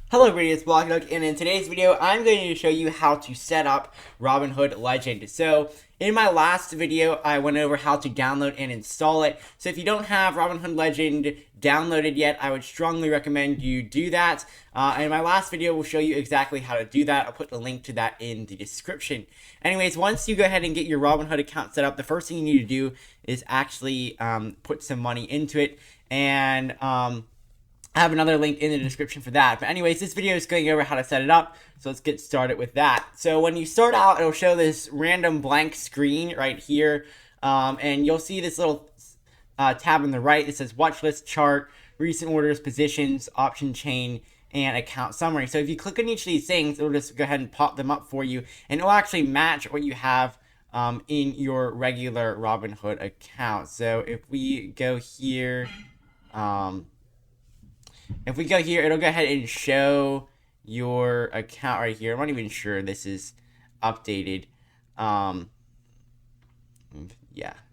Hello everybody, it's Blocknook, and in today's video, I'm going to show you how to set up Robinhood Legend. So, in my last video, I went over how to download and install it. So if you don't have Robinhood Legend downloaded yet, I would strongly recommend you do that. And my last video will show you exactly how to do that. I'll put the link to that in the description. Anyways, once you go ahead and get your Robinhood account set up, the first thing you need to do is actually put some money into it. And I have another link in the description for that. But anyways, this video is going over how to set it up. So let's get started with that. So when you start out, it'll show this random blank screen right here. And you'll see this little tab on the right. It says watch list, chart, recent orders, positions, option chain, and account summary. So if you click on each of these things, it'll just go ahead and pop them up for you. And it'll actually match what you have in your regular Robinhood account. So if we go here, it'll go ahead and show your account right here. I'm not even sure this is updated. Yeah,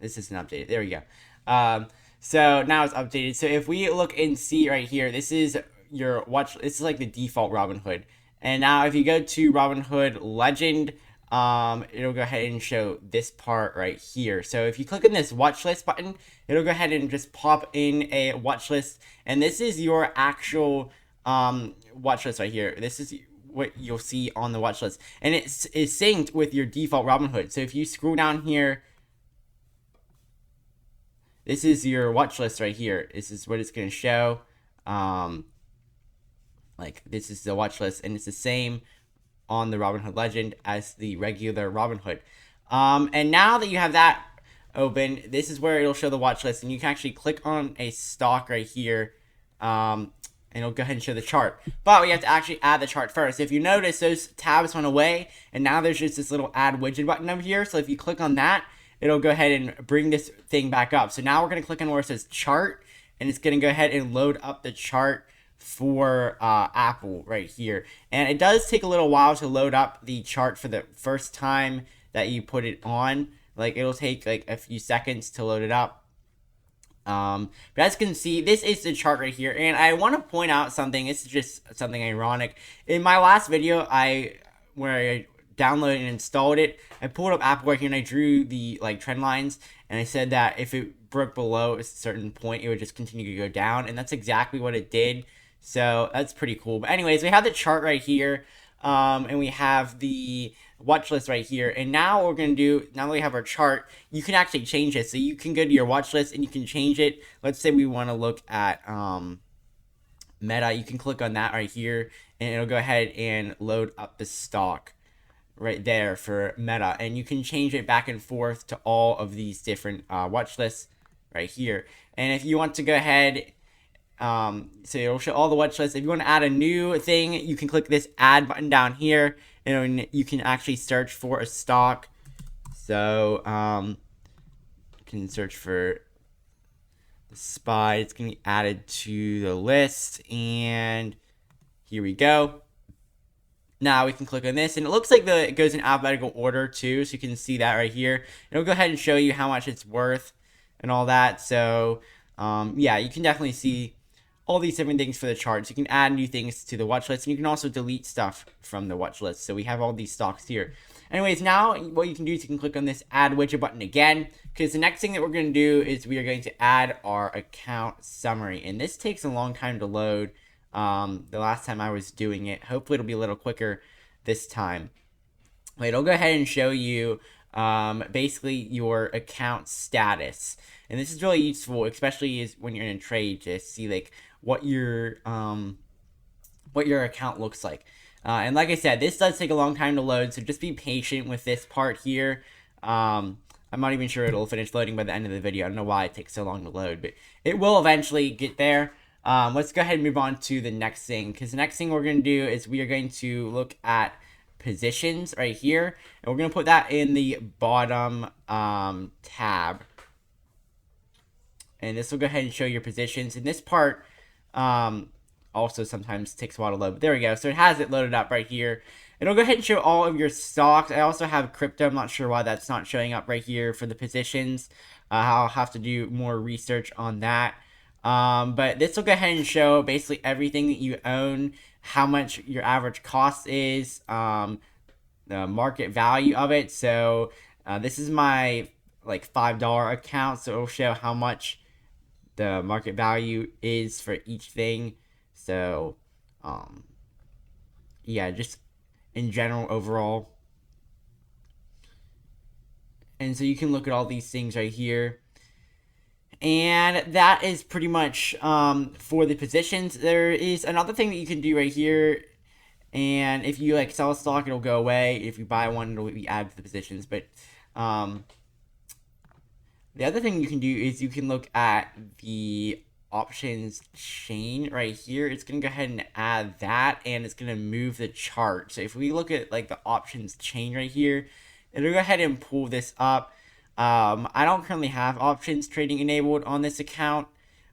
this isn't updated. There we go. So now it's updated. So if we look and see right here, this is your watch. This is like the default Robinhood. And now if you go to Robinhood Legend, it'll go ahead and show this part right here. So if you click on this watch list button, it'll go ahead and just pop in a watch list. And this is your actual watch list right here. This is what you'll see on the watch list. And it is synced with your default Robinhood. So if you scroll down here, this is your watch list right here. This is what it's going to show. Like this is the watch list, and it's the same on the Robinhood Legend as the regular Robinhood. And now that you have that open, this is where it'll show the watch list, and you can actually click on a stock right here, and it'll go ahead and show the chart. But we have to actually add the chart first. If you notice, those tabs went away, and now there's just this little add widget button over here. So if you click on that, it'll go ahead and bring this thing back up. So now we're going to click on where it says chart, and it's going to go ahead and load up the chart for Apple right here. And it does take a little while to load up the chart for the first time that you put it on. Like it'll take like a few seconds to load it up. But as you can see, this is the chart right here. And I want to point out something. This is just something ironic. In my last video, where I downloaded and installed it, I pulled up Apple right here and I drew the like trend lines, and I said that if it broke below a certain point, it would just continue to go down, and that's exactly what it did. So that's pretty cool. But anyways, we have the chart right here, and we have the watch list right here. And now what we're going to do, now that we have our chart, you can actually change it. So you can go to your watch list and you can change it. Let's say we want to look at Meta. You can click on that right here, and it'll go ahead and load up the stock right there for Meta. And you can change it back and forth to all of these different watch lists right here. And if you want to go ahead, so it'll show all the watch lists. If you want to add a new thing, you can click this add button down here, and you can actually search for a stock. So you can search for the SPY. It's going to be added to the list, and here we go. Now we can click on this, and it looks like it goes in alphabetical order too, so you can see that right here. It'll go ahead and show you how much it's worth and all that. So yeah, you can definitely see all these different things for the charts. You can add new things to the watch list, and you can also delete stuff from the watch list. So we have all these stocks here. Anyways, now what you can do is you can click on this add widget button again, because the next thing that we're going to do is we are going to add our account summary, and this takes a long time to load. The last time I was doing it, hopefully it'll be a little quicker this time. But it'll go ahead and show you basically your account status, and this is really useful, especially when you're in a trade, to see like what your account looks like. And like I said, this does take a long time to load, so just be patient with this part here. I'm not even sure it'll finish loading by the end of the video. I don't know why it takes so long to load, but it will eventually get there. Let's go ahead and move on to the next thing, because the next thing we're going to do is we are going to look at positions right here, and we're going to put that in the bottom tab. And this will go ahead and show your positions. And this part also sometimes takes a while to load. But there we go. So it has it loaded up right here. It'll go ahead and show all of your stocks. I also have crypto. I'm not sure why that's not showing up right here for the positions. I'll have to do more research on that. But this will go ahead and show basically everything that you own how much your average cost is, the market value of it. So this is my like $5 account, so it'll show how much the market value is for each thing. So yeah, just in general overall. And so you can look at all these things right here. And that is pretty much for the positions. There is another thing that you can do right here. And if you like sell a stock, it'll go away. If you buy one, it'll be added to the positions. But the other thing you can do is you can look at the options chain right here. It's going to go ahead and add that, and it's going to move the chart. So if we look at like the options chain right here, it'll go ahead and pull this up. I don't currently have options trading enabled on this account,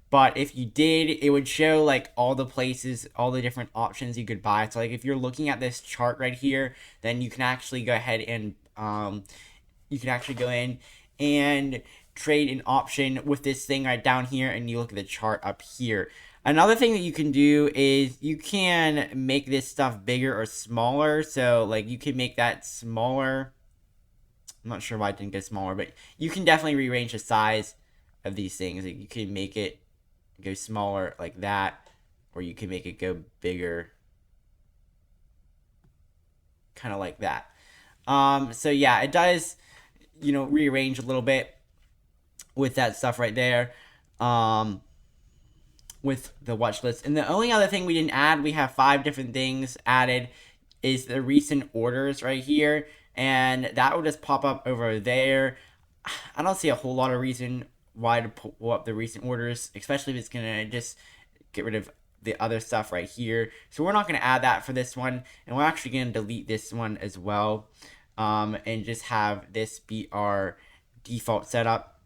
but if you did, it would show like all the places, all the different options you could buy. So like if you're looking at this chart right here, then you can actually go ahead and you can actually go in and trade an option with this thing right down here, and you look at the chart up here. Another thing that you can do is you can make this stuff bigger or smaller. So like you can make that smaller. I'm not sure why it didn't get smaller, but you can definitely rearrange the size of these things. You can make it go smaller like that, or you can make it go bigger, kind of like that. So yeah, it does, rearrange a little bit with that stuff right there, with the watch list. And the only other thing we didn't add, we have 5 different things added, is the recent orders right here. And that will just pop up over there. I don't see a whole lot of reason why to pull up the recent orders, especially if it's going to just get rid of the other stuff right here. So we're not going to add that for this one. And we're actually going to delete this one as well, and just have this be our default setup.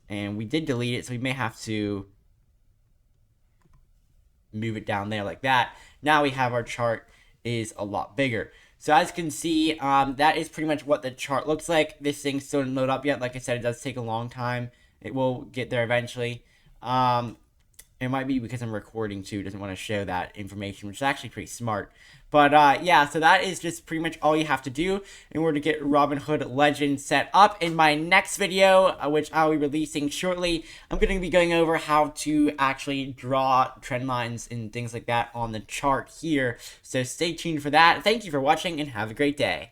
And we did delete it, so we may have to move it down there like that. Now we have our chart is a lot bigger. So as you can see, that is pretty much what the chart looks like. This thing still didn't load up yet. Like I said, it does take a long time. It will get there eventually. It might be because I'm recording too. It doesn't want to show that information, which is actually pretty smart. But yeah, so that is just pretty much all you have to do in order to get Robinhood Legend set up. In my next video, which I'll be releasing shortly, I'm going to be going over how to actually draw trend lines and things like that on the chart here. So stay tuned for that. Thank you for watching and have a great day.